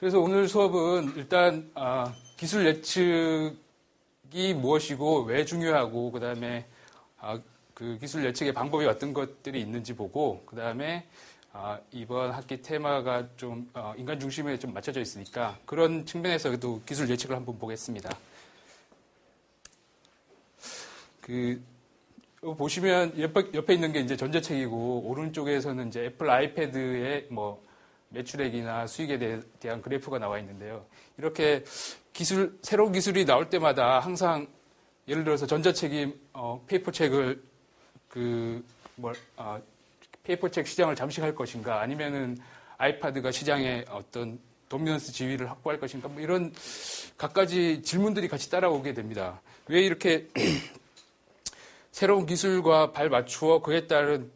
그래서 오늘 수업은 일단 기술 예측이 무엇이고 왜 중요하고 그다음에 그 기술 예측의 방법이 어떤 것들이 있는지 보고 그다음에 이번 학기 테마가 좀 인간 중심에 좀 맞춰져 있으니까 그런 측면에서도 기술 예측을 한번 보겠습니다. 보시면 옆에 있는 게 이제 전자책이고 오른쪽에서는 이제 애플 아이패드의 뭐 매출액이나 수익에 대한 그래프가 나와 있는데요. 이렇게 새로운 기술이 나올 때마다 항상 예를 들어서 전자책이 페이퍼책을 페이퍼책 시장을 잠식할 것인가 아니면은 아이패드가 시장에 어떤 도미넌스 지위를 확보할 것인가 뭐 이런 갖가지 질문들이 같이 따라오게 됩니다. 왜 이렇게 새로운 기술과 발맞추어 그에 따른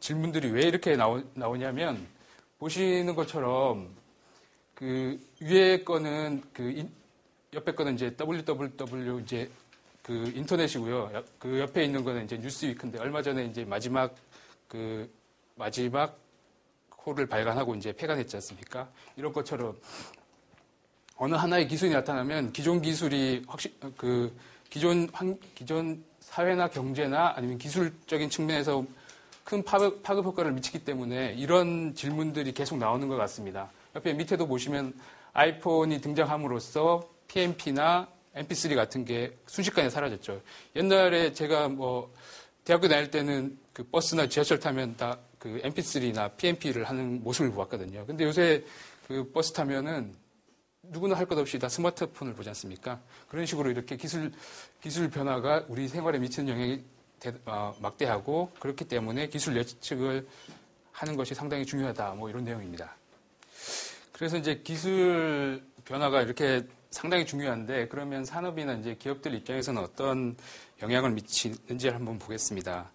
질문들이 왜 이렇게 나오냐면 보시는 것처럼 그 위에 거는 옆에 거는 이제 www 이제 그 인터넷이고요. 그 옆에 있는 거는 이제 뉴스위크인데 얼마 전에 이제 마지막 홀을 발간하고 이제 폐간했지 않습니까? 이런 것처럼 어느 하나의 기술이 나타나면 기존 기술이 기존 사회나 경제나 아니면 기술적인 측면에서 큰 파급 효과를 미치기 때문에 이런 질문들이 계속 나오는 것 같습니다. 옆에 밑에도 보시면 아이폰이 등장함으로써 PMP나 MP3 같은 게 순식간에 사라졌죠. 옛날에 제가 대학교 다닐 때는 그 버스나 지하철 타면 다 그 MP3나 PMP를 하는 모습을 보았거든요. 근데 요새 그 버스 타면은 누구나 할 것 없이 다 스마트폰을 보지 않습니까? 그런 식으로 이렇게 기술 변화가 우리 생활에 미치는 영향이 막대하고 그렇기 때문에 기술 예측을 하는 것이 상당히 중요하다. 뭐 이런 내용입니다. 그래서 이제 기술 변화가 이렇게 상당히 중요한데 그러면 산업이나 이제 기업들 입장에서는 어떤 영향을 미치는지를 한번 보겠습니다.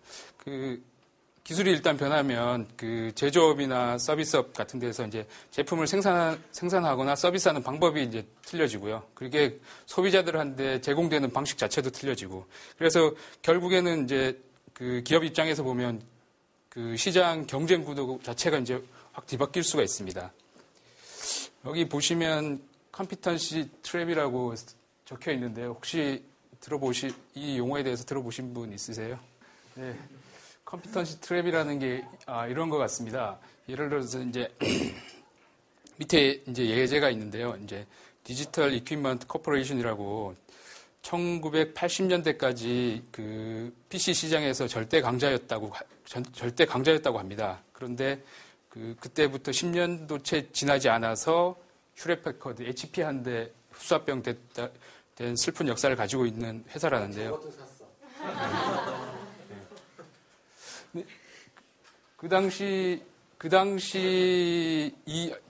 기술이 일단 변하면 그 제조업이나 서비스업 같은 데서 이제 제품을 생산하거나 서비스하는 방법이 이제 틀려지고요. 그게 소비자들한테 제공되는 방식 자체도 틀려지고. 그래서 결국에는 이제 그 기업 입장에서 보면 그 시장 경쟁 구도 자체가 이제 확 뒤바뀔 수가 있습니다. 여기 보시면 컴피턴시 트랩이라고 적혀 있는데요. 혹시 이 용어에 대해서 들어보신 분 있으세요? 네. 컴피턴시 트랩이라는 게 이런 것 같습니다. 예를 들어서 이제 밑에 이제 예제가 있는데요. 이제 디지털 이퀴먼트 코퍼레이션이라고 1980년대까지 그 PC 시장에서 절대 강자였다고 합니다. 그런데 그때부터 10년도 채 지나지 않아서 휴렛패커드, HP한테 흡수합병 된 슬픈 역사를 가지고 있는 회사라는데요. 저것도 샀어. 그 당시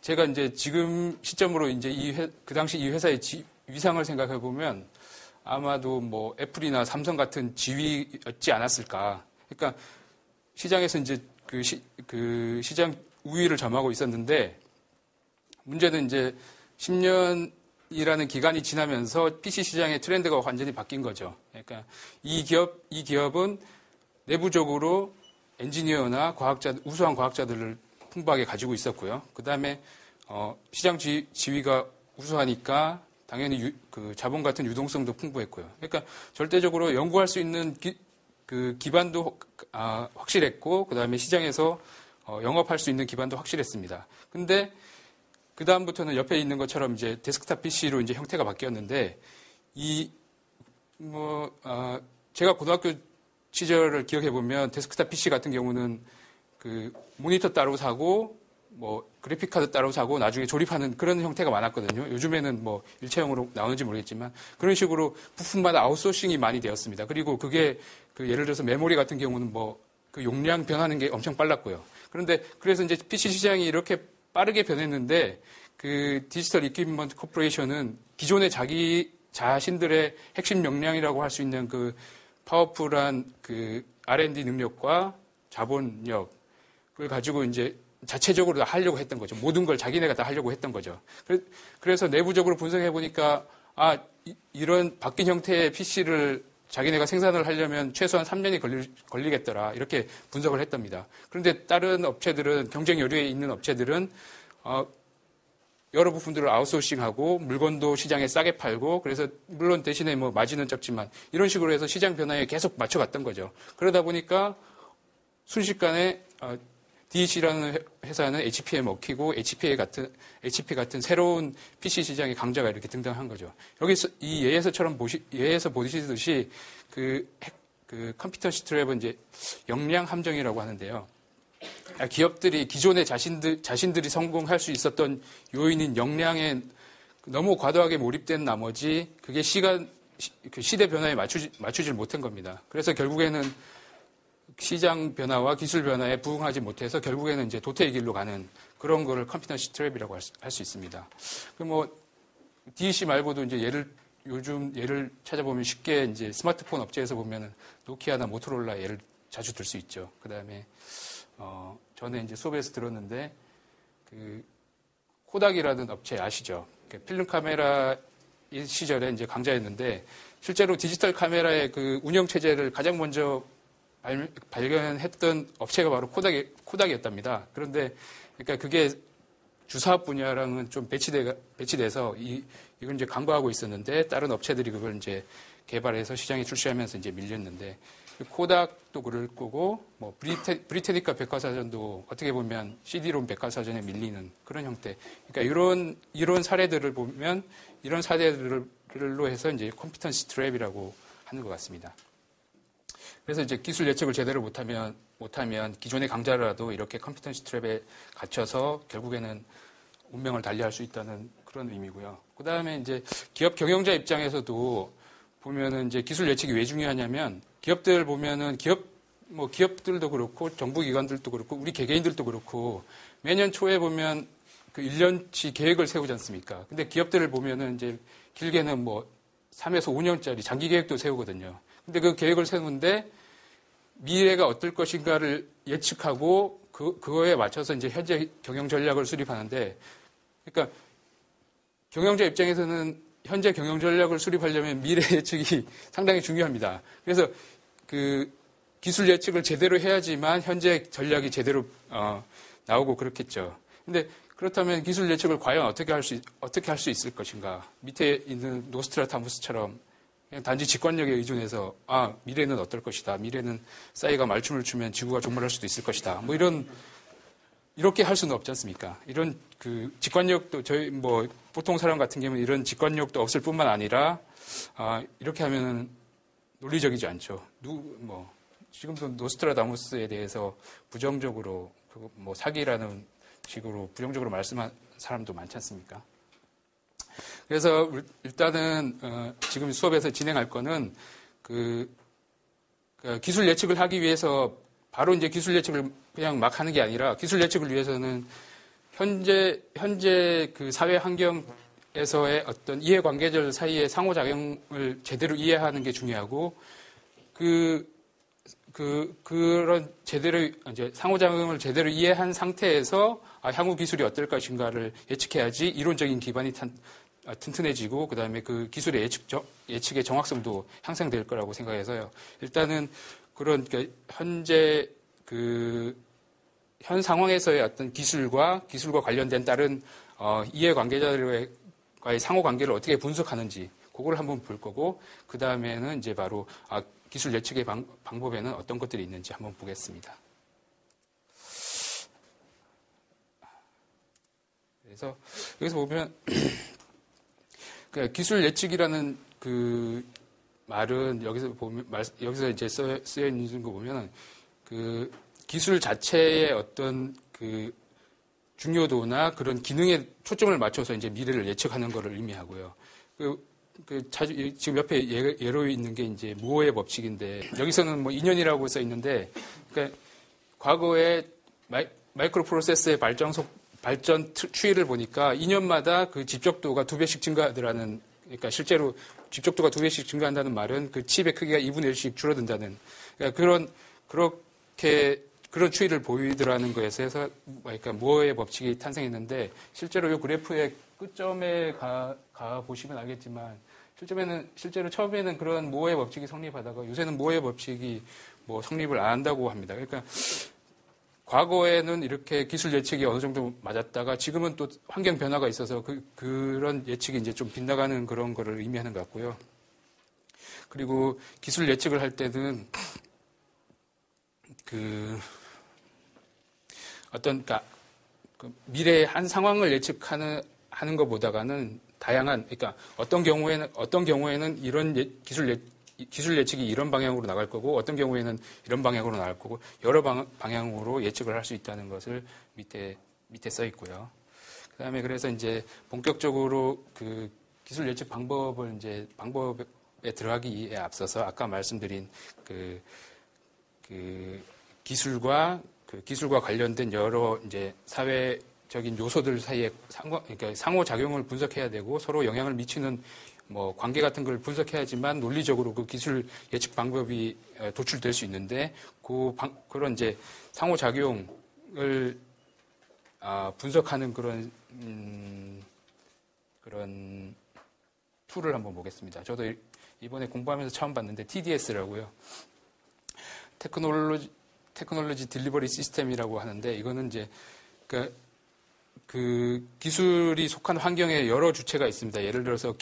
제가 이제 지금 시점으로 이제 그 당시 이 회사의 위상을 생각해 보면 아마도 뭐 애플이나 삼성 같은 지위였지 않았을까. 그러니까 시장에서 이제 그 시장 우위를 점하고 있었는데 문제는 이제 10년이라는 기간이 지나면서 PC 시장의 트렌드가 완전히 바뀐 거죠. 그러니까 이 기업은 내부적으로 엔지니어나 우수한 과학자들을 풍부하게 가지고 있었고요. 그 다음에 시장 지위가 우수하니까 당연히 그 자본 같은 유동성도 풍부했고요. 그러니까 절대적으로 연구할 수 있는 그 기반도 확실했고, 그 다음에 시장에서 영업할 수 있는 기반도 확실했습니다. 근데 그 다음부터는 옆에 있는 것처럼 이제 데스크탑 PC로 이제 형태가 바뀌었는데 제가 고등학교 시절을 기억해 보면 데스크탑 PC 같은 경우는 그 모니터 따로 사고 뭐 그래픽 카드 따로 사고 나중에 조립하는 그런 형태가 많았거든요. 요즘에는 뭐 일체형으로 나오는지 모르겠지만 그런 식으로 부품마다 아웃소싱이 많이 되었습니다. 그리고 그게 예를 들어서 메모리 같은 경우는 뭐 그 용량 변하는 게 엄청 빨랐고요. 그래서 이제 PC 시장이 이렇게 빠르게 변했는데 그 디지털 이퀴먼트 코퍼레이션은 기존의 자기 자신들의 핵심 역량이라고 할 수 있는 그 파워풀한 그 R&D 능력과 자본력을 가지고 이제 자체적으로 다 하려고 했던 거죠. 모든 걸 자기네가 다 하려고 했던 거죠. 그래서 내부적으로 분석해 보니까 이런 바뀐 형태의 PC를 자기네가 생산을 하려면 최소한 3년이 걸리겠더라. 이렇게 분석을 했답니다. 그런데 다른 업체들은 경쟁 여류에 있는 업체들은 여러 부품들을 아웃소싱하고 물건도 시장에 싸게 팔고 그래서 물론 대신에 뭐 마진은 적지만 이런 식으로 해서 시장 변화에 계속 맞춰갔던 거죠. 그러다 보니까 순식간에 DEC라는 회사는 HP에 먹히고 HP 같은 새로운 PC 시장의 강자가 이렇게 등장한 거죠. 여기서 이 예에서 보시듯이 그 컴피턴시 트랩은 이제 역량 함정이라고 하는데요. 기업들이 기존에 자신들이 성공할 수 있었던 요인인 역량에 너무 과도하게 몰입된 나머지 그게 그 시대 변화에 맞추질 못한 겁니다. 그래서 결국에는 시장 변화와 기술 변화에 부응하지 못해서 결국에는 이제 도태의 길로 가는 그런 거를 컴피턴시 트랩이라고 할 수 있습니다. DEC 말고도 이제 요즘 예를 찾아보면 쉽게 이제 스마트폰 업체에서 보면은 노키아나 모토로라 예를 자주 들 수 있죠. 그 다음에 전에 이제 수업에서 들었는데 그 코닥이라는 업체 아시죠? 필름 카메라 시절에 이제 강자였는데 실제로 디지털 카메라의 그 운영 체제를 가장 먼저 발견했던 업체가 바로 코닥이었답니다. 그런데 그러니까 그게 주사업 분야랑은 좀 배치돼서 이걸 이제 강구하고 있었는데 다른 업체들이 그걸 이제 개발해서 시장에 출시하면서 이제 밀렸는데 코닥도 그럴 거고 뭐 브리테니카 백과사전도 어떻게 보면 CD롬 백과사전에 밀리는 그런 형태. 그러니까 이런 사례들을 보면 이런 사례들로 해서 이제 컴피턴시 트랩이라고 하는 것 같습니다. 그래서 이제 기술 예측을 제대로 못하면 기존의 강자라도 이렇게 컴피턴시 트랩에 갇혀서 결국에는 운명을 달리할 수 있다는 그런 의미고요. 그 다음에 이제 기업 경영자 입장에서도 보면은 이제 기술 예측이 왜 중요하냐면 기업들 보면은 기업들도 그렇고 정부기관들도 그렇고 우리 개개인들도 그렇고 매년 초에 보면 그 1년치 계획을 세우지 않습니까? 근데 기업들을 보면은 이제 길게는 뭐 3에서 5년짜리 장기 계획도 세우거든요. 근데 그 계획을 세우는데 미래가 어떨 것인가를 예측하고 그거에 맞춰서 이제 현재 경영 전략을 수립하는데 그러니까 경영자 입장에서는 현재 경영 전략을 수립하려면 미래 예측이 상당히 중요합니다. 그래서 그 기술 예측을 제대로 해야지만 현재 전략이 제대로 나오고 그렇겠죠. 근데 그렇다면 기술 예측을 과연 어떻게 할 수 있을 것인가? 밑에 있는 노스트라다무스처럼 그냥 단지 직관력에 의존해서 미래는 어떨 것이다. 미래는 싸이가 말춤을 추면 지구가 종말할 수도 있을 것이다. 뭐 이렇게 할 수는 없지 않습니까? 이런 그 직관력도 저희 뭐 보통 사람 같은 경우는 이런 직관력도 없을 뿐만 아니라 이렇게 하면은 논리적이지 않죠. 지금도 노스트라다무스에 대해서 부정적으로 뭐 사기라는 식으로 부정적으로 말씀한 사람도 많지 않습니까? 그래서 일단은 지금 수업에서 진행할 거는 그 기술 예측을 하기 위해서 바로 이제 기술 예측을 그냥 막 하는 게 아니라 기술 예측을 위해서는 현재 그 사회 환경에서의 어떤 이해관계들 사이의 상호작용을 제대로 이해하는 게 중요하고 그런 제대로 이제 상호작용을 제대로 이해한 상태에서 향후 기술이 어떨 것인가를 예측해야지 이론적인 기반이 튼튼해지고 그다음에 그 기술의 예측의 정확성도 향상될 거라고 생각해서요. 일단은 그런 현재 현 상황에서의 어떤 기술과 관련된 다른 이해관계자들과의 상호관계를 어떻게 분석하는지 그걸 한번 볼 거고 그 다음에는 이제 바로 기술 예측의 방법에는 어떤 것들이 있는지 한번 보겠습니다. 그래서 여기서 보면 기술 예측이라는 그 말은 여기서 이제 쓰여 있는 거 보면은 그 기술 자체의 어떤 그 중요도나 그런 기능에 초점을 맞춰서 이제 미래를 예측하는 것을 의미하고요. 지금 옆에 예로 있는 게 이제 무어의 법칙인데 여기서는 뭐 2년이라고 써 있는데 그러니까 과거에 마이크로 프로세서의 발전 추이를 보니까 2년마다 그 집적도가 2배씩 증가하더라는 그러니까 실제로 집적도가 2배씩 증가한다는 말은 그 칩의 크기가 2분의 1씩 줄어든다는 그러니까 그런 추이를 보이더라는 것에서 그러니까 무어의 법칙이 탄생했는데 실제로 이 그래프의 끝점에 가 보시면 알겠지만 실제로 처음에는 그런 무어의 법칙이 성립하다가 요새는 무어의 법칙이 뭐 성립을 안 한다고 합니다. 그러니까 과거에는 이렇게 기술 예측이 어느 정도 맞았다가 지금은 또 환경 변화가 있어서 그런 예측이 이제 좀 빗나가는 그런 거를 의미하는 것 같고요. 그리고 기술 예측을 할 때는 그러니까 미래의 한 상황을 예측하는 것보다는 다양한, 그러니까 어떤 경우에는 이런 기술 예측이 이런 방향으로 나갈 거고, 어떤 경우에는 이런 방향으로 나갈 거고, 여러 방향으로 예측을 할 수 있다는 것을 밑에 써 있고요. 그 다음에 그래서 이제 본격적으로 그 기술 예측 방법에 들어가기에 앞서서 아까 말씀드린 그 기술과 관련된 여러 이제 사회적인 요소들 사이에 그러니까 상호작용을 분석해야 되고 서로 영향을 미치는 뭐 관계 같은 걸 분석해야지만 논리적으로 그 기술 예측 방법이 도출될 수 있는데 그런 이제 상호작용을 분석하는 그런 툴을 한번 보겠습니다. 저도 이번에 공부하면서 처음 봤는데 TDS라고요. 테크놀로지 딜리버리 시스템이라고 하는데 이거는 이제 그 기술이 속한 환경에 여러 주체가 있습니다. 예를 들어서 그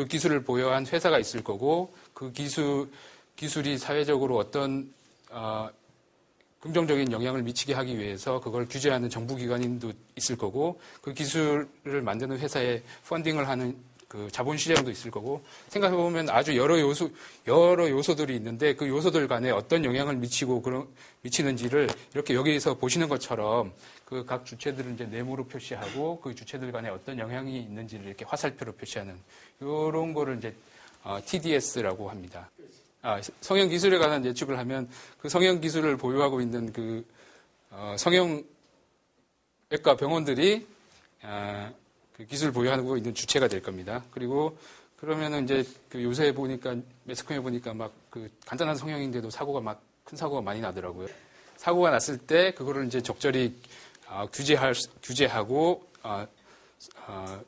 기술을 보유한 회사가 있을 거고 그 기술이 사회적으로 어떤 긍정적인 영향을 미치게 하기 위해서 그걸 규제하는 정부기관도 있을 거고 그 기술을 만드는 회사에 펀딩을 하는 그 자본시장도 있을 거고 생각해보면 아주 여러 요소들이 있는데 그 요소들 간에 어떤 영향을 미치는지를 이렇게 여기서 보시는 것처럼 그 각 주체들을 이제 네모로 표시하고 그 주체들 간에 어떤 영향이 있는지를 이렇게 화살표로 표시하는 이런 거를 이제 TDS라고 합니다. 성형 기술에 관한 예측을 하면 그 성형 기술을 보유하고 있는 그 성형외과 병원들이 그 기술 보유하고 있는 주체가 될 겁니다. 그리고 그러면은 이제 그 요새 보니까 매스컴에 보니까 막 그 간단한 성형인데도 큰 사고가 많이 나더라고요. 사고가 났을 때 그거를 이제 적절히 규제하고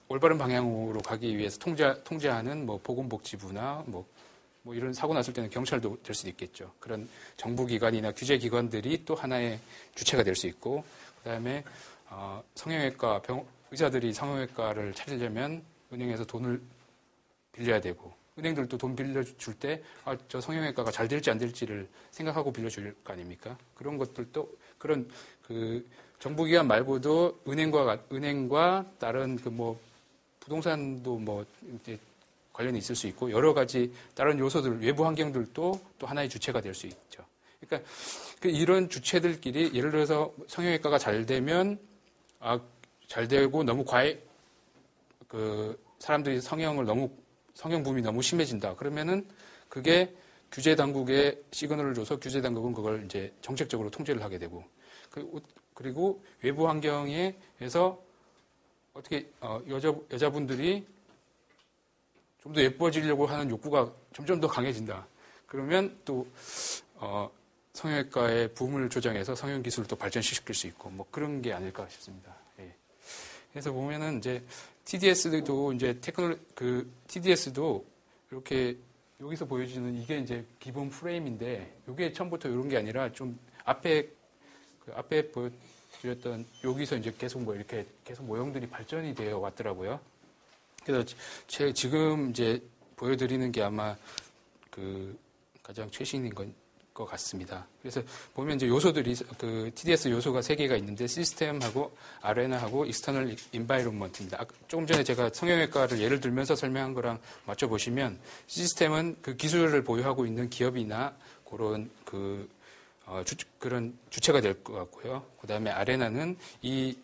올바른 방향으로 가기 위해서 통제하는 뭐 보건복지부나 뭐 이런 사고 났을 때는 경찰도 될 수도 있겠죠. 그런 정부기관이나 규제기관들이 또 하나의 주체가 될 수 있고, 그 다음에 성형외과 의사들이 성형외과를 차리려면 은행에서 돈을 빌려야 되고, 은행들도 돈 빌려줄 때 저 성형외과가 잘 될지 안 될지를 생각하고 빌려줄 거 아닙니까? 그런 것들도 그런 그 정부기관 말고도 은행과 다른 그 뭐 부동산도 뭐 이제 관련이 있을 수 있고 여러 가지 다른 요소들, 외부 환경들도 또 하나의 주체가 될 수 있죠. 그러니까 이런 주체들끼리 예를 들어서 성형외과가 잘 되면 잘 되고 너무 사람들이 성형 붐이 너무 심해진다. 그러면은 그게 규제 당국에 시그널을 줘서 규제 당국은 그걸 이제 정책적으로 통제를 하게 되고 그리고 외부 환경에서 어떻게 여자분들이 좀 더 예뻐지려고 하는 욕구가 점점 더 강해진다. 그러면 또 성형외과의 붐을 조정해서 성형 기술을 또 발전시킬 수 있고 뭐 그런 게 아닐까 싶습니다. 예. 그래서 보면은 이제 TDS도 이제 TDS도 이렇게 여기서 보여지는 이게 이제 기본 프레임인데 이게 처음부터 이런 게 아니라 좀 앞에 보여드렸던 여기서 이제 계속 모형들이 발전이 되어 왔더라고요. 그래서 지금 이제 보여드리는 게 아마 그 가장 최신인 것 같습니다. 그래서 보면 이제 요소들이 그 TDS 요소가 3개가 있는데 시스템하고 아레나하고 익스터널 인바이런먼트입니다. 조금 전에 제가 성형외과를 예를 들면서 설명한 거랑 맞춰 보시면 시스템은 그 기술을 보유하고 있는 기업이나 그런 그런 주체가 될 것 같고요. 그 다음에 아레나는 이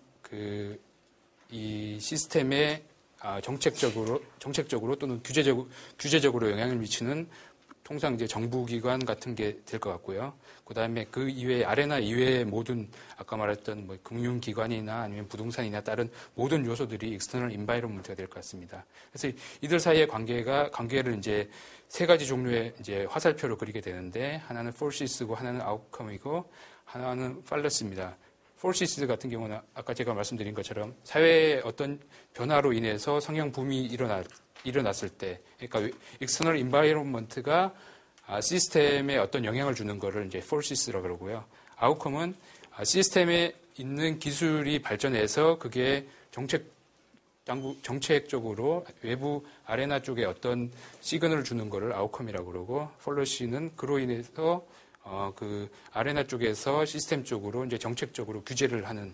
시스템의 정책적으로 또는 규제적으로 영향을 미치는 통상 이제 정부기관 같은 게 될 것 같고요. 그 다음에 그 이외에 아레나 이외의 모든 아까 말했던 뭐 금융기관이나 아니면 부동산이나 다른 모든 요소들이 익스터널 인바이런먼트가 될 것 같습니다. 그래서 이들 사이의 관계를 이제 3가지 종류의 이제 화살표로 그리게 되는데 하나는 forces고 하나는 outcome이고 하나는 fallous입니다. forces 같은 경우는 아까 제가 말씀드린 것처럼 사회의 어떤 변화로 인해서 성형 붐이 일어났을 때, 그러니까 external environment가 시스템에 어떤 영향을 주는 거를 이제 forces라고 그러고요. outcome은 시스템에 있는 기술이 발전해서 그게 정책적으로 외부 아레나 쪽에 어떤 시그널을 주는 거를 아웃컴이라고 그러고, 폴러시는 그로 인해서 그 아레나 쪽에서 시스템 쪽으로 이제 정책적으로 규제를 하는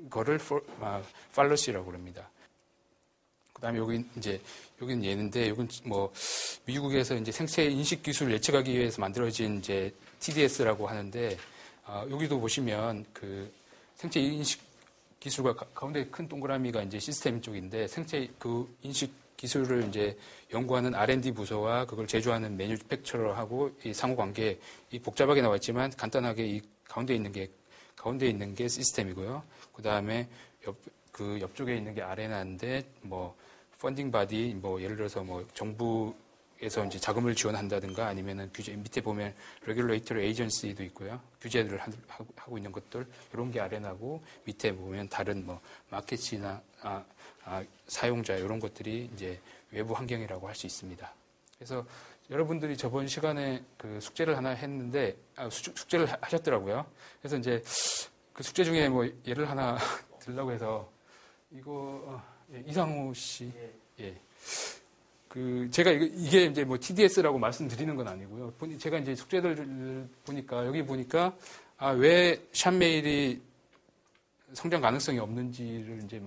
거를 팔러시라고 그럽니다. 그다음에 여기는 예는데, 여긴 뭐 미국에서 이제 생체 인식 기술 예측하기 위해서 만들어진 이제 TDS라고 하는데, 여기도 보시면 그 생체 인식 기술과 가운데 큰 동그라미가 이제 시스템 쪽인데, 생체 그 인식 기술을 이제 연구하는 R&D 부서와 그걸 제조하는 매뉴팩처러하고 이 상호 관계, 이 복잡하게 나와 있지만 간단하게 이 가운데 있는 게 시스템이고요. 그다음에 그 옆쪽에 있는 게 아레나인데, 뭐 펀딩 바디, 뭐 예를 들어서 뭐 정부에서 이제 자금을 지원한다든가, 아니면은 규제, 밑에 보면 레귤레이터리 에이전시도 있고요. 규제를 하고 있는 것들, 이런 게 아레나고, 밑에 보면 다른 뭐 마켓이나 사용자, 이런 것들이 이제 외부 환경이라고 할 수 있습니다. 그래서 여러분들이 저번 시간에 그 숙제를 하나 했는데, 숙제를 하셨더라고요. 그래서 이제 그 숙제 중에 뭐 예를 하나 들려고 해서, 이거 이상우 씨, 예. 제가 이게 이제 뭐 TDS라고 말씀드리는 건 아니고요. 제가 이제 숙제들 보니까, 여기 보니까, 왜 샵메일이 성장 가능성이 없는지를 이제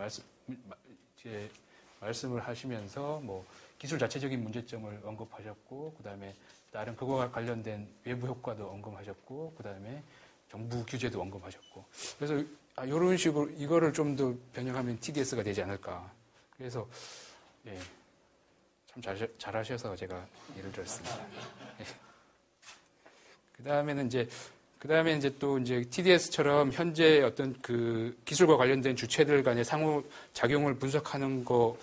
말씀을 하시면서, 뭐, 기술 자체적인 문제점을 언급하셨고, 그 다음에 다른 그거와 관련된 외부 효과도 언급하셨고, 그 다음에 정부 규제도 언급하셨고. 그래서, 이런 식으로 이거를 좀 더 변형하면 TDS가 되지 않을까. 그래서, 예. 참 잘하셔서 제가 예를 들었습니다. 예. 그 다음에 이제 또 이제 TDS처럼 현재 어떤 그 기술과 관련된 주체들 간의 상호 작용을 분석하는 거에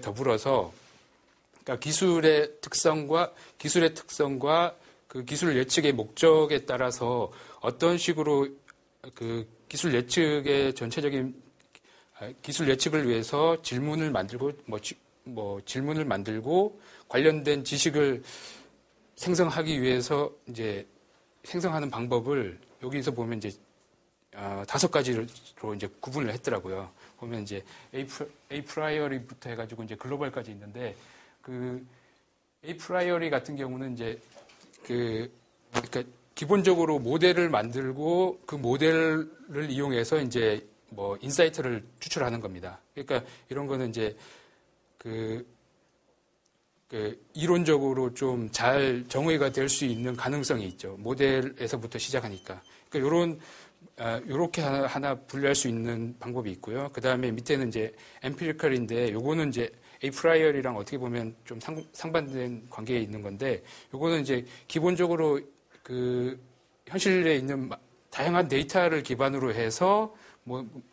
더불어서, 그러니까 기술의 특성과 그 기술 예측의 목적에 따라서 어떤 식으로 그 기술 예측의 전체적인 기술 예측을 위해서 질문을 만들고 질문을 만들고 관련된 지식을 생성하기 위해서 이제 생성하는 방법을 여기서 보면 이제 5가지로 이제 구분을 했더라고요. 보면 이제 A 프라이어리부터 해가지고 이제 글로벌까지 있는데, 그 A 프라이어리 같은 경우는 이제 그러니까 기본적으로 모델을 만들고 그 모델을 이용해서 이제 뭐 인사이트를 추출하는 겁니다. 그러니까 이런 거는 이제 그 이론적으로 좀 잘 정의가 될 수 있는 가능성이 있죠. 모델에서부터 시작하니까. 그러니까 요렇게 하나 분류할 수 있는 방법이 있고요. 그 다음에 밑에는 이제 엠피리컬인데, 요거는 이제 A 프라이어리랑 어떻게 보면 좀 상반된 관계에 있는 건데, 요거는 이제 기본적으로 그 현실에 있는 다양한 데이터를 기반으로 해서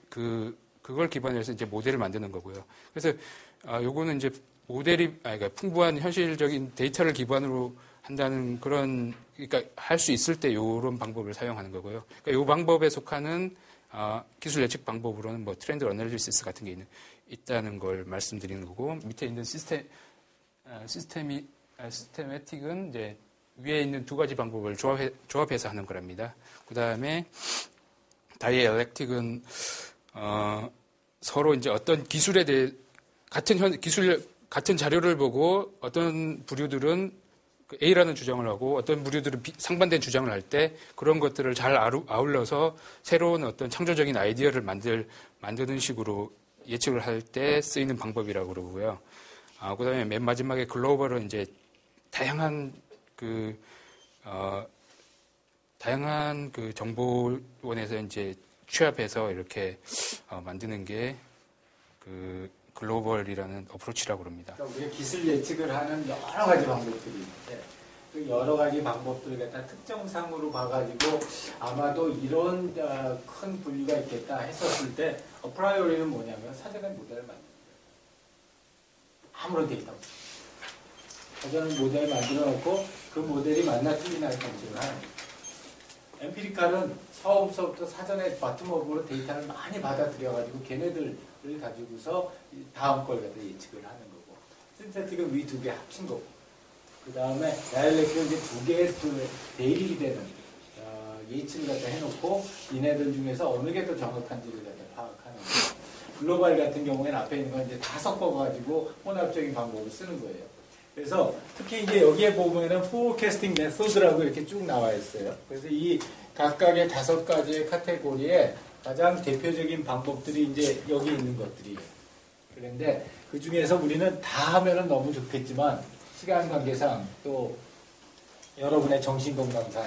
그걸 기반으로 해서 이제 모델을 만드는 거고요. 그래서 요거는 이제 그러니까 풍부한 현실적인 데이터를 기반으로 한다는 그러니까 할 수 있을 때 요런 방법을 사용하는 거고요. 그러니까 요 방법에 속하는 기술 예측 방법으로는 뭐 트렌드 어널리시스 같은 게 있다는 걸 말씀드리는 거고, 밑에 있는 시스테매틱은 이제 위에 있는 2가지 방법을 조합해서 하는 거랍니다. 그 다음에 다이엘렉틱은 서로 이제 어떤 기술에 대해 같은 자료를 보고 어떤 부류들은 A라는 주장을 하고 어떤 부류들은 상반된 주장을 할 때 그런 것들을 잘 아울러서 새로운 어떤 창조적인 아이디어를 만드는 식으로 예측을 할 때 쓰이는 방법이라고 그러고요. 그다음에 맨 마지막에 글로벌은 이제 다양한 그 정보원에서 이제 취합해서 이렇게 만드는 게 그 글로벌이라는 어프로치라고 그럽니다. 그러니까 우리가 기술 예측을 하는 여러 가지 방법들이 있는데, 그 여러 가지 방법들을 갖다 특정상으로 봐가지고 아마도 이런 큰 분류가 있겠다 했었을 때, 프라이어리는 뭐냐면 사전에 모델을 만든다. 아무런 데이터 없이 사전에 모델을 만들어 놓고 그 모델이 맞나 틀리나를 검증을 하는 거예요. 엠피리칼은 처음부터 사전에 바텀업으로 데이터를 많이 받아들여가지고 걔네들을 가지고서 다음 걸 갖다 예측을 하는 거고, 신테틱은 위 2개 합친 거고, 그 다음에 다이얼렉트는 이제 2개의 대립이 되는 예측을 갖다 해놓고 얘네들 중에서 어느 게 더 정확한지를 갖다 파악하는 거예요. 글로벌 같은 경우에는 앞에 있는 건 이제 다 섞어가지고 혼합적인 방법을 쓰는 거예요. 그래서 특히 이제 여기에 보면은 forecasting method라고 이렇게 쭉 나와 있어요. 그래서 이 각각의 5가지의 카테고리에 가장 대표적인 방법들이 이제 여기 있는 것들이에요. 그런데 그 중에서 우리는 다 하면은 너무 좋겠지만 시간 관계상 또 여러분의 정신 건강상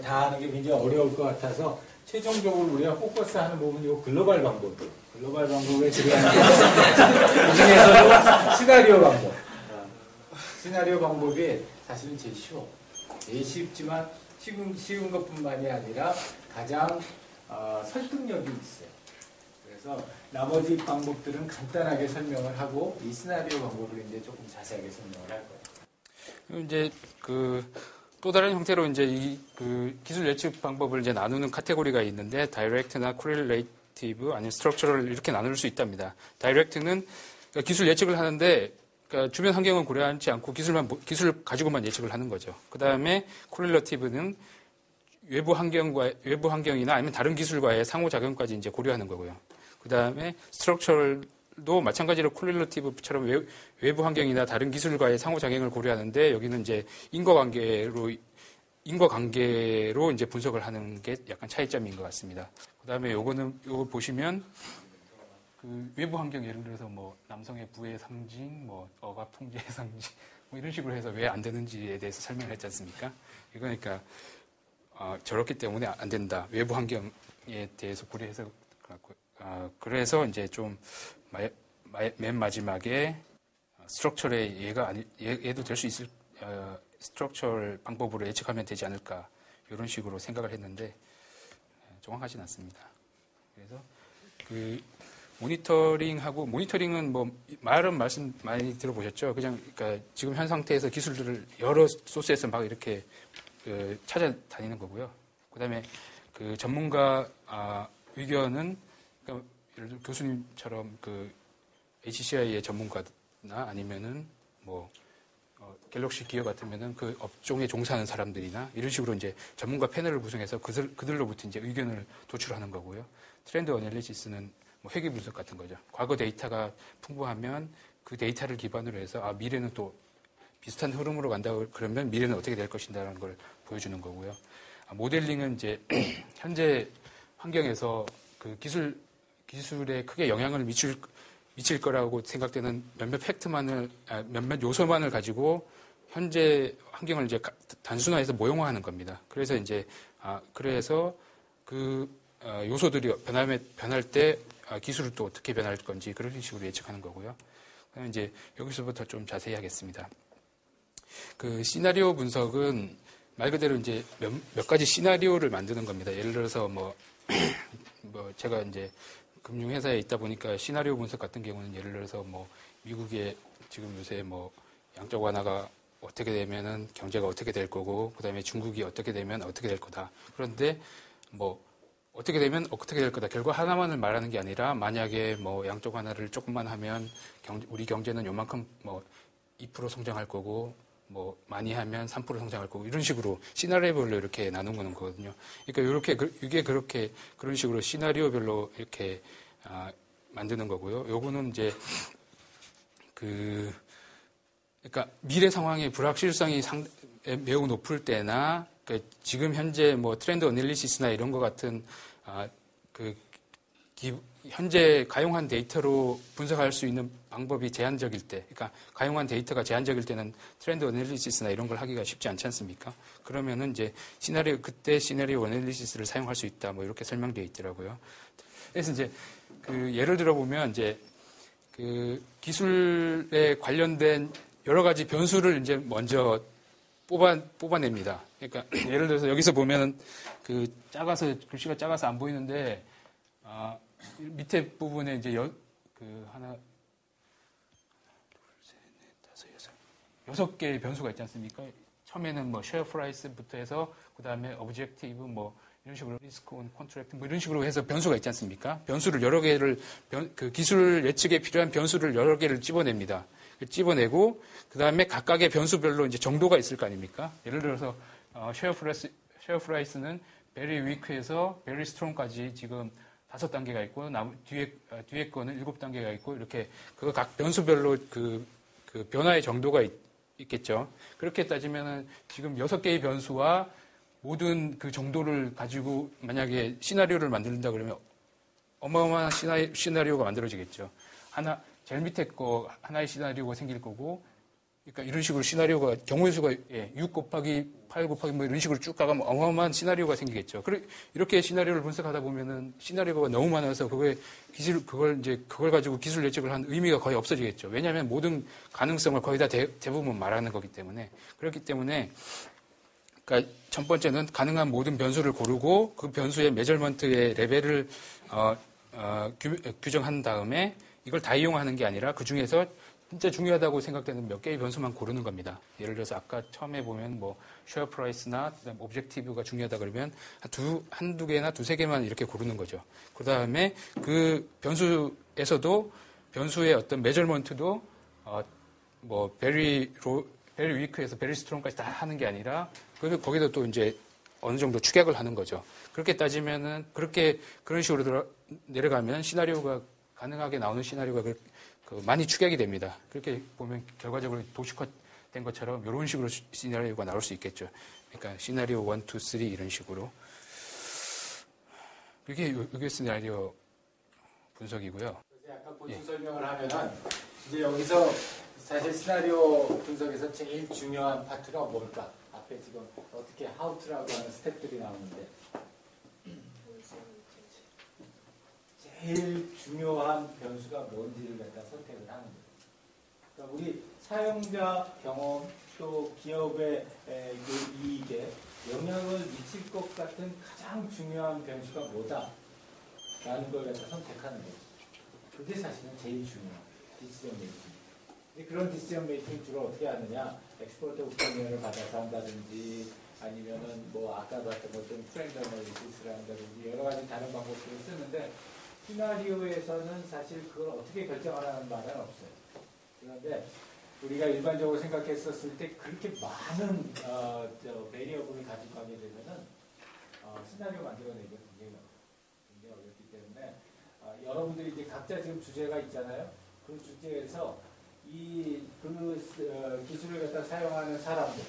다 하는 게 굉장히 어려울 것 같아서 최종적으로 우리가 포커스하는 부분이 이 글로벌 방법에 들어가는 그 중에서도 시나리오 방법. 시나리오 방법이 사실은 제일 쉬워. 제일 쉽지만 쉬운 것뿐만이 아니라 가장 설득력이 있어요. 그래서 나머지 방법들은 간단하게 설명을 하고 이 시나리오 방법을 이제 조금 자세하게 설명을 할 거예요. 이제 또 다른 형태로 이제 기술 예측 방법을 이제 나누는 카테고리가 있는데 다이렉트나 코릴레이티브 아니면 스트럭처럴 이렇게 나눌 수 있답니다. 다이렉트는 그러니까 기술 예측을 하는데 그러니까 주변 환경은 고려하지 않고 기술 가지고만 예측을 하는 거죠. 그 다음에 코릴러티브는 외부 환경이나 아니면 다른 기술과의 상호작용까지 이제 고려하는 거고요. 그 다음에 스트럭처럴도 마찬가지로 코릴러티브처럼 외부 환경이나 다른 기술과의 상호작용을 고려하는데 여기는 이제 인과관계로 이제 분석을 하는 게 약간 차이점인 것 같습니다. 그 다음에 요거 보시면 그 외부 환경 예를 들어서 뭐 남성의 부의 상징, 뭐 억압 통제의 상징, 뭐 이런 식으로 해서 왜 안 되는지에 대해서 설명을 했지 않습니까? 그러니까 저렇기 때문에 안 된다. 외부 환경에 대해서 고려해서 그래서 이제 좀 맨 마지막에 스트럭처의 얘도 될 수 있을 스트럭처럴 방법으로 예측하면 되지 않을까 이런 식으로 생각을 했는데 정확하진 않습니다. 그래서 모니터링은 뭐 말씀 많이 들어보셨죠? 그러니까 지금 현 상태에서 기술들을 여러 소스에서 막 이렇게 찾아다니는 거고요. 그다음에 그 전문가 의견은 그러니까 예를 들어 교수님처럼 HCI의 전문가나 아니면은 뭐 갤럭시 기어 같으면은 그 업종에 종사하는 사람들이나 이런 식으로 이제 전문가 패널을 구성해서 그들로부터 이제 의견을 도출하는 거고요. 트렌드 어널리시스는 뭐 회귀 분석 같은 거죠. 과거 데이터가 풍부하면 그 데이터를 기반으로 해서 미래는 또 비슷한 흐름으로 간다 그러면 미래는 어떻게 될 것인가라는 걸 보여주는 거고요. 모델링은 이제 현재 환경에서 그 기술에 크게 영향을 미칠 거라고 생각되는 몇몇 요소만을 가지고 현재 환경을 이제 단순화해서 모형화하는 겁니다. 그래서 이제 그래서 그 요소들이 변할 때 기술을 또 어떻게 변할 건지 그런 식으로 예측하는 거고요. 그다음에 이제 여기서부터 좀 자세히 하겠습니다. 그 시나리오 분석은 말 그대로 이제 몇 가지 시나리오를 만드는 겁니다. 예를 들어서 뭐 제가 이제 금융회사에 있다 보니까 시나리오 분석 같은 경우는 예를 들어서 뭐 미국의 지금 요새 뭐 양적 완화가 어떻게 되면은 경제가 어떻게 될 거고 그다음에 중국이 어떻게 되면 어떻게 될 거다. 그런데 뭐 어떻게 되면 어떻게 될 거다. 결과 하나만을 말하는 게 아니라 만약에 뭐 양적 완화를 조금만 하면 우리 경제는 요만큼 뭐 2% 성장할 거고 뭐 많이 하면 3% 성장할 거고 이런 식으로 시나리오별로 이렇게 나누는 거거든요. 그러니까 이게 그렇게 그런 식으로 시나리오별로 이렇게 만드는 거고요. 요거는 이제 그러니까 미래 상황의 불확실성이 매우 높을 때나 지금 현재 뭐 트렌드 어널리시스나 이런 것 같은 현재 가용한 데이터로 분석할 수 있는 방법이 제한적일 때, 그러니까 가용한 데이터가 제한적일 때는 트렌드 어널리시스나 이런 걸 하기가 쉽지 않지 않습니까? 그러면은 이제 그때 시나리오 어널리시스를 사용할 수 있다, 뭐 이렇게 설명되어 있더라고요. 그래서 이제 예를 들어 보면 이제 기술에 관련된 여러 가지 변수를 이제 먼저 뽑아냅니다. 그러니까 예를 들어서 여기서 보면은 글씨가 작아서 안 보이는데 밑에 부분에 이제 하나, 둘, 셋, 넷, 다섯, 여섯 개의 변수가 있지 않습니까? 처음에는 뭐 쉐어 프라이스부터 해서 그 다음에 오브젝티브 뭐 이런 식으로 리스크 온 컨트랙트 뭐 이런 식으로 해서 변수가 있지 않습니까? 변수를 여러 개를 기술 예측에 필요한 변수를 여러 개를 집어냅니다. 집어내고 그 다음에 각각의 변수별로 이제 정도가 있을 거 아닙니까? 예를 들어서 쉐어 프라이스는 베리 위크에서 베리 스트롱까지 지금 5단계가 있고, 뒤에 거는 7단계가 있고, 이렇게, 그 각 변수별로 그 변화의 정도가 있겠죠. 그렇게 따지면은 지금 6개의 변수와 모든 그 정도를 가지고 만약에 시나리오를 만든다 그러면 어마어마한 시나리오가 만들어지겠죠. 제일 밑에 거 하나의 시나리오가 생길 거고, 그러니까 이런 식으로 시나리오가, 경우의 수가 6 곱하기 8 곱하기 뭐 이런 식으로 쭉 가가면 어마어마한 시나리오가 생기겠죠. 이렇게 시나리오를 분석하다 보면은 시나리오가 너무 많아서 그걸 가지고 기술 예측을 한 의미가 거의 없어지겠죠. 왜냐하면 모든 가능성을 거의 다 대부분 말하는 거기 때문에. 그렇기 때문에, 그러니까 첫 번째는 가능한 모든 변수를 고르고 그 변수의 메저먼트의 레벨을 규정한 다음에 이걸 다 이용하는 게 아니라 그 중에서 진짜 중요하다고 생각되는 몇 개의 변수만 고르는 겁니다. 예를 들어서 아까 처음에 보면 뭐 쉐어 프라이스나 오브젝티브가 중요하다 그러면 한두 개나 두세 개만 이렇게 고르는 거죠. 그 다음에 그 변수에서도 변수의 어떤 메저먼트도 뭐 베리 위크에서 베리 스트롱까지 다 하는 게 아니라 거기도 또 이제 어느 정도 축약을 하는 거죠. 그렇게 따지면은 그런 식으로 내려가면 시나리오가 가능하게 나오는 시나리오가 많이 축약이 됩니다. 그렇게 보면 결과적으로 도식화된 것처럼 이런 식으로 시나리오가 나올 수 있겠죠. 그러니까 시나리오 1, 2, 3 이런 식으로. 이게 시나리오 분석이고요. 약간 보충 설명을 하면은 이제 여기서 사실 시나리오 분석에서 제일 중요한 파트가 뭘까? 앞에 지금 어떻게 how-to라고 하는 스텝들이 나오는데 제일 중요한 변수가 뭔지를 갖다 선택을 하는 거예요. 그러니까 우리 사용자 경험 또 기업의 이익에 영향을 미칠 것 같은 가장 중요한 변수가 뭐다라는 걸 갖다 선택하는 거예요. 그게 사실은 제일 중요한 디시전 메이킹. 그런 디시전 메이킹 주로 어떻게 하느냐? 엑스포트 오피니언을 받아서 한다든지 아니면은 뭐 아까 봤던 것좀 트렌드 어널리시스를 한다든지 여러 가지 다른 방법들을 쓰는데 시나리오에서는 사실 그걸 어떻게 결정하라는 말은 없어요. 그런데 우리가 일반적으로 생각했었을 때 그렇게 많은 베리어블을 가지고 가게 되면은 시나리오 만들어내기가 굉장히 어렵기 때문에 여러분들이 이제 각자 지금 주제가 있잖아요. 그 주제에서 그 기술을 갖다 사용하는 사람들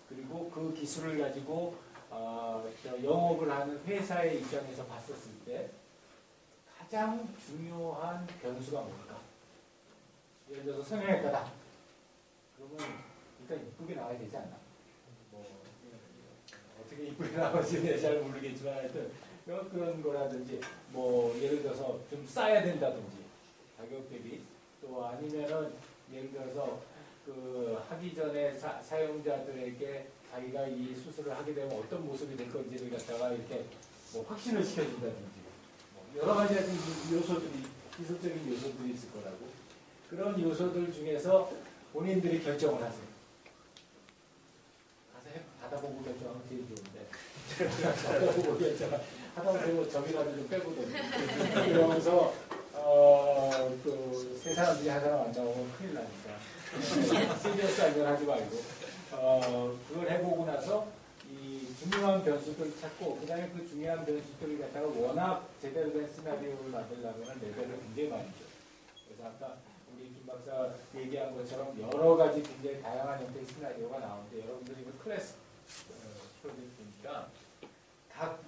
그리고 그 기술을 가지고 영업을 하는 회사의 입장에서 봤었을 때 가장 중요한 변수가 뭘까? 예를 들어서 성형외과다. 그러면 일단 이쁘게 나와야 되지 않나? 뭐 어떻게 이쁘게 나올지 잘 모르겠지만 하여튼 그런 거라든지 뭐 예를 들어서 좀 싸야 된다든지 가격 대비 또 아니면은 예를 들어서 그 하기 전에 사용자들에게 자기가 이 수술을 하게 되면 어떤 모습이 될 건지를 갖다가 이렇게 뭐 확신을 시켜준다든지 여러 가지 요소들이, 기술적인 요소들이 있을 거라고. 그런 요소들 중에서 본인들이 결정을 하세요. 가서 받아보고 결정하면 제일 좋은데. 받아보고 결정하면, 하다 보면 점이라도 좀 빼보든지. 그러면서, 세 사람들이 한 사람 안 나오면 큰일 나니까. 시리어스 알면 하지 말고. 그걸 해보고 나서, 이 중요한 변수들을 찾고 그다음에 그 중요한 변수들을 갖다가 워낙 제대로 된 시나리오를 만들려면 레벨을 굉장히 많이 줘요. 그래서 아까 우리 김 박사 얘기한 것처럼 여러 가지 굉장히 다양한 형태의 시나리오가 나오는데 여러분들이 그 클래스 프로젝트니까 각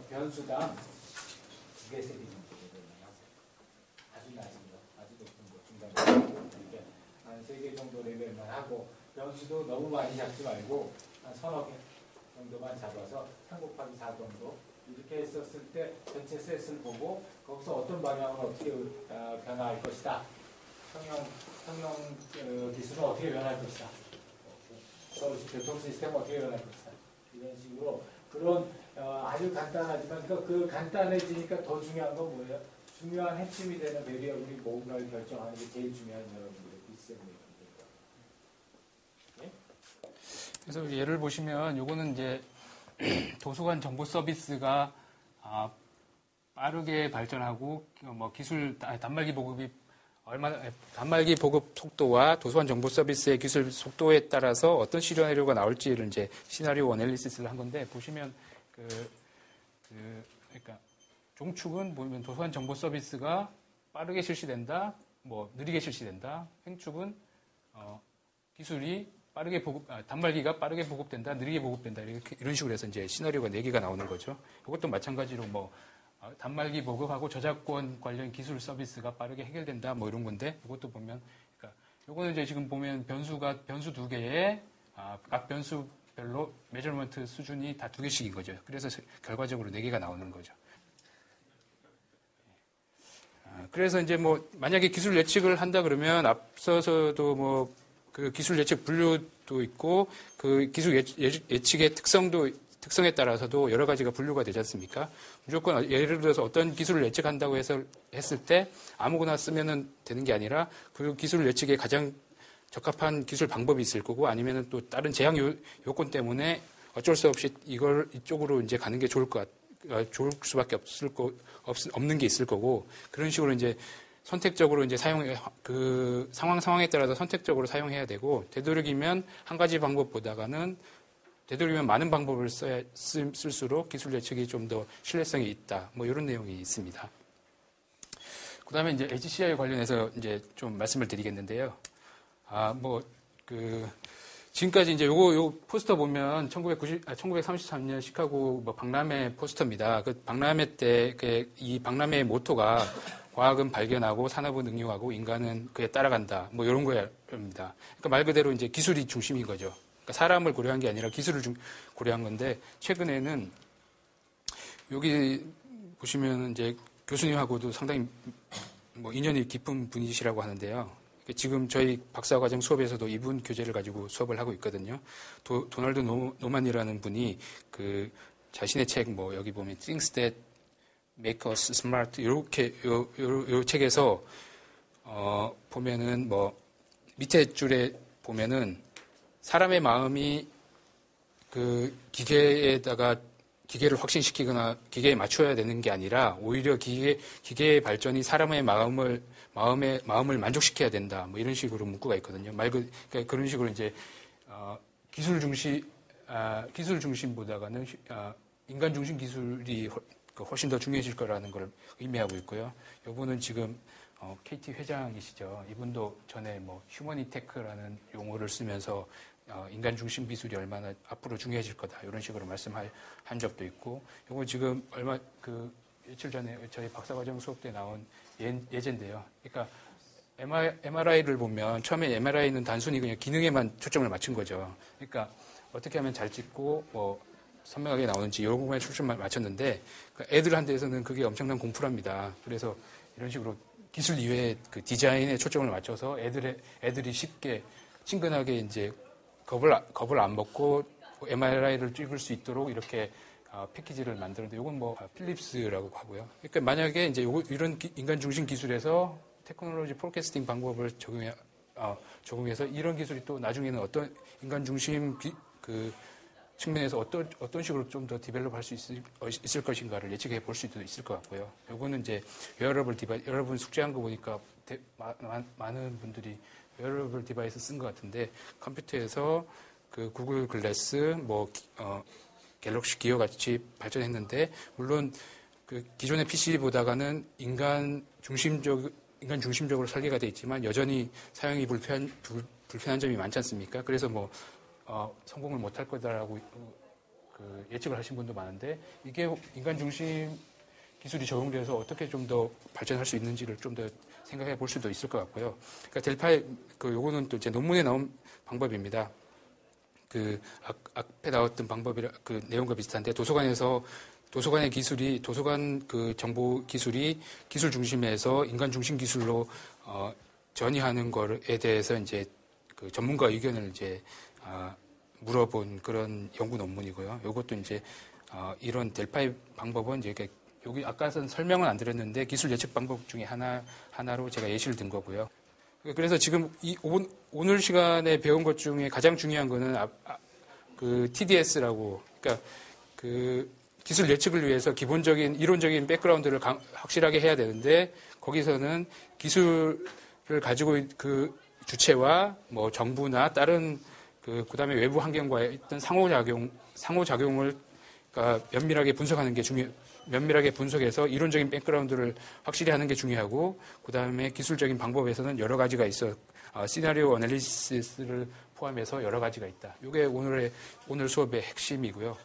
변수당 2개 세개 정도 아주 낮은 거, 아주 높은 거, 중간 거 이렇게 한 3개 정도 레벨만 하고 변수도 너무 많이 잡지 말고 한 서너 개 정도만 잡아서 3 곱하기 4 정도 이렇게 했었을 때 전체 셋을 보고 거기서 어떤 방향으로 어떻게 변화할 것이다. 성형 기술은 어떻게 변할 것이다. 서울시 교통 시스템은 어떻게 변할 것이다. 이런 식으로 그런 아주 간단하지만 그 간단해지니까 더 중요한 건 뭐예요? 중요한 핵심이 되는 베리어블이 뭔가를 결정하는 게 제일 중요한 여러분들의 디시전. 그래서 예를 보시면 요거는 이제 도서관 정보 서비스가 빠르게 발전하고 뭐 기술 단말기 보급이 단말기 보급 속도와 도서관 정보 서비스의 기술 속도에 따라서 어떤 시나리오가 나올지를 이제 시나리오 어널리시스를 한 건데 보시면 그러니까 종축은 보면 도서관 정보 서비스가 빠르게 실시된다, 뭐 느리게 실시된다. 횡축은 기술이 빠르게 단말기가 빠르게 보급된다, 느리게 보급된다. 이런 식으로 해서 이제 시나리오가 4개가 나오는 거죠. 이것도 마찬가지로 뭐 단말기 보급하고 저작권 관련 기술 서비스가 빠르게 해결된다, 뭐 이런 건데 이것도 보면, 그러니까 요거는 이제 지금 보면 변수 2개에 각 변수별로 메저먼트 수준이 다 2개씩인 거죠. 그래서 결과적으로 4개가 나오는 거죠. 그래서 이제 뭐 만약에 기술 예측을 한다 그러면 앞서서도 뭐 그 기술 예측 분류도 있고 그 기술 예측의 특성에 따라서도 여러 가지가 분류가 되지 않습니까? 무조건 예를 들어서 어떤 기술을 예측한다고 했을 때 아무거나 쓰면은 되는 게 아니라 그 기술 예측에 가장 적합한 기술 방법이 있을 거고 아니면은 또 다른 제약 요건 때문에 어쩔 수 없이 이쪽으로 이제 가는 게 좋을 수밖에 없는 게 있을 거고 그런 식으로 이제 선택적으로 이제 그 상황에 따라서 선택적으로 사용해야 되고 되도록이면 한 가지 방법보다는 되도록이면 많은 방법을 쓸수록 기술 예측이 좀 더 신뢰성이 있다. 뭐 이런 내용이 있습니다. 그 다음에 이제 HCI 관련해서 이제 좀 말씀을 드리겠는데요. 지금까지 이제 요 포스터 보면 1933년 시카고 뭐 박람회 포스터입니다. 그 박람회 때 이 박람회의 모토가 과학은 발견하고 산업은 응용하고 인간은 그에 따라간다. 뭐 이런 거입니다. 그러니까 말 그대로 이제 기술이 중심인 거죠. 그러니까 사람을 고려한 게 아니라 기술을 고려한 건데 최근에는 여기 보시면 이제 교수님하고도 상당히 뭐 인연이 깊은 분이시라고 하는데요. 지금 저희 박사과정 수업에서도 이분 교재를 가지고 수업을 하고 있거든요. 도널드 노만이라는 분이 그 자신의 책 뭐 여기 보면 Things That Make Us Smart 이렇게 요 책에서 보면은 뭐 밑에 줄에 보면은 사람의 마음이 그 기계를 확신시키거나 기계에 맞춰야 되는 게 아니라 오히려 기계의 발전이 사람의 마음을 만족시켜야 된다. 뭐 이런 식으로 문구가 있거든요. 그러니까 그런 식으로 이제 기술 중심보다는 인간 중심 기술이 훨씬 더 중요해질 거라는 걸 의미하고 있고요. 이분은 지금 KT 회장이시죠. 이분도 전에 뭐 휴머니테크라는 용어를 쓰면서 인간 중심 기술이 얼마나 앞으로 중요해질 거다 이런 식으로 말씀한 적도 있고, 이거 지금 며칠 전에 저희 박사과정 수업 때 나온 예제인데요. 그러니까 MRI를 보면 처음에 MRI는 단순히 그냥 기능에만 초점을 맞춘 거죠. 그러니까 어떻게 하면 잘 찍고 뭐 선명하게 나오는지 이런 것만 초점을 맞췄는데 애들한테서는 그게 엄청난 공풀합니다. 그래서 이런 식으로 기술 이외의 그 디자인에 초점을 맞춰서 애들이 쉽게 친근하게 이제 겁을 안 먹고 MRI를 찍을 수 있도록 이렇게 패키지를 만드는데 이건 뭐 필립스라고 하고요. 그러니까 만약에 이제 이런 인간 중심 기술에서 테크놀로지 포캐스팅 방법을 적용해서 이런 기술이 또 나중에는 어떤 인간 중심 그 측면에서 어떤 식으로 좀 더 디벨롭할 수 있을 것인가를 예측해 볼 수도 있을 것 같고요. 요거는 이제 여러분 숙제한 거 보니까 많은 분들이 웨어러블 디바이스 쓴 것 같은데 컴퓨터에서 그 구글 글래스, 갤럭시 기어 같이 발전했는데 물론 그 기존의 PC보다는 인간 중심적으로 설계가 돼 있지만 여전히 사용이 불편한 점이 많지 않습니까? 그래서 성공을 못할 거다라고 예측을 하신 분도 많은데 이게 인간 중심 기술이 적용돼서 어떻게 좀 더 발전할 수 있는지를 좀 더 생각해 볼 수도 있을 것 같고요. 그러니까 델파이 요거는 또 제 논문에 나온 방법입니다. 앞에 나왔던 그 내용과 비슷한데 도서관의 기술이 도서관 그 정보 기술이 기술 중심에서 인간 중심 기술로 전이하는 거에 대해서 이제 그 전문가 의견을 이제 물어본 그런 연구 논문이고요. 이것도 이제 이런 델파이 방법은 이제 여기 아까는 설명은 안 드렸는데 기술 예측 방법 중에 하나로 제가 예시를 든 거고요. 그래서 지금 오늘 시간에 배운 것 중에 가장 중요한 거는 그 TDS라고, 그러니까 그 기술 예측을 위해서 기본적인 이론적인 백그라운드를 확실하게 해야 되는데 거기서는 기술을 가지고 그 주체와 뭐 정부나 다른 그다음에 외부 환경과의 어떤 상호작용을 그러니까 면밀하게 분석해서 이론적인 백그라운드를 확실히 하는 게 중요하고, 그 다음에 기술적인 방법에서는 여러 가지가 있어. 시나리오 어널리시스를 포함해서 여러 가지가 있다. 이게 오늘 수업의 핵심이고요.